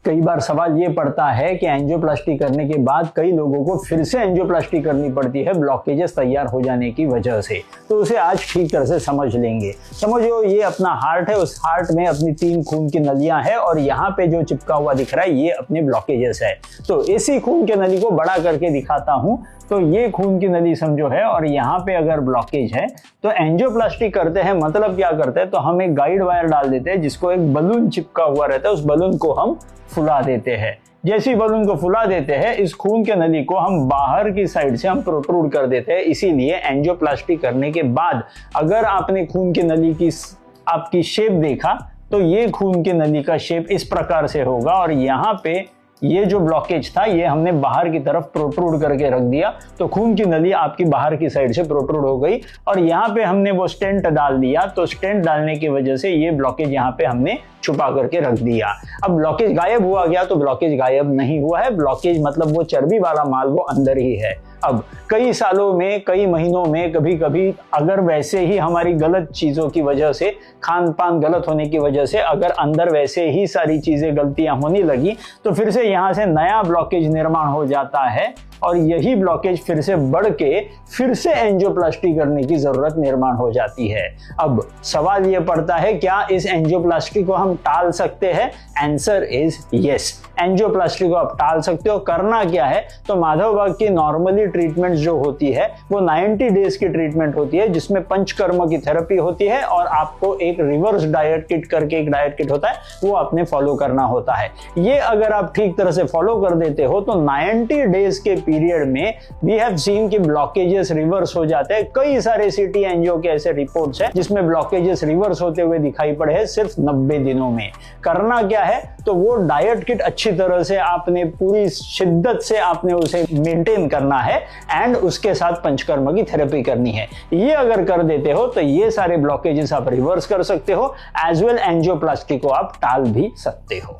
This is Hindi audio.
कई बार सवाल ये पड़ता है कि एंजियोप्लास्टी करने के बाद कई लोगों को फिर से एंजियोप्लास्टी करनी पड़ती है ब्लॉकेजेस तैयार हो जाने की वजह से। तो उसे आज ठीक तरह से समझ लेंगे। समझो ये अपना हार्ट है, उस हार्ट में अपनी 3 खून की नलियां हैं और यहाँ पे जो चिपका हुआ दिख रहा है ये अपने ब्लॉकेजेस है। तो इसी खून की नली को बड़ा करके दिखाता हूँ। तो ये खून की नली समझो है और यहाँ पे अगर ब्लॉकेज है तो एंजियोप्लास्टी करते हैं मतलब क्या करते हैं, तो हम एक गाइड वायर डाल देते हैं जिसको एक बलून चिपका हुआ रहता है, उस बलून को हम फुला देते हैं। जैसे बलून को फुला देते हैं इस खून के नली को हम बाहर की साइड से हम प्रोट्रूड कर देते हैं। इसीलिए एंजियोप्लास्टी करने के बाद अगर आपने खून की नली की आपकी शेप देखा तो ये खून की नली का शेप इस प्रकार से होगा और यहाँ पे ये जो ब्लॉकेज था ये हमने बाहर की तरफ प्रोट्रूड करके रख दिया, तो खून की नली आपकी बाहर की साइड से प्रोट्रूड हो गई और यहाँ पे हमने वो स्टेंट डाल दिया। तो स्टेंट डालने की वजह से ये ब्लॉकेज यहाँ पे हमने छुपा करके रख दिया। अब ब्लॉकेज गायब हुआ गया तो ब्लॉकेज गायब नहीं हुआ है, ब्लॉकेज मतलब वो चर्बी वाला माल वो अंदर ही है। अब कई सालों में, कई महीनों में कभी कभी अगर वैसे ही हमारी गलत चीज़ों की वजह से, खान पान गलत होने की वजह से अगर अंदर वैसे ही सारी चीज़ें गलतियां होने लगी तो फिर से यहाँ से नया ब्लॉकेज निर्माण हो जाता है और यही ब्लॉकेज फिर से बढ़ के फिर से एंजियोप्लास्टी करने की जरूरत निर्माण हो जाती है। अब सवाल ये पड़ता है क्या इस एंजियोप्लास्टी को हम टाल सकते हैं? आंसर इज यस, एंजियोप्लास्टी को आप टाल सकते हो। करना क्या है, तो माधव बाग की नॉर्मली ट्रीटमेंट जो होती है वो 90 डेज की ट्रीटमेंट होती है जिसमें पंचकर्म की थेरेपी होती है और आपको एक रिवर्स डाइट किट करके एक डाइट किट होता है वो आपने फॉलो करना होता है। ये अगर आप ठीक तरह से फॉलो कर देते हो तो 90 डेज के पीरियड में वी हैव सीन कि ब्लॉकेजेस रिवर्स हो जाते हैं। कई सारे सिटी एनजीओ के ऐसे रिपोर्ट्स हैं जिसमें ब्लॉकेजेस रिवर्स होते हुए दिखाई पड़े हैं सिर्फ 90 दिनों में। करना क्या है, तो वो डाइट किट अच्छी तरह से आपने पूरी शिद्दत से आपने उसे मेंटेन करना है एंड उसके साथ पंचकर्म की थेरेपी करनी है। ये अगर कर देते हो तो ये सारे ब्लॉकेजेस आप रिवर्स कर सकते हो, एज वेल एंजियोप्लास्टी को आप टाल भी सकते हो।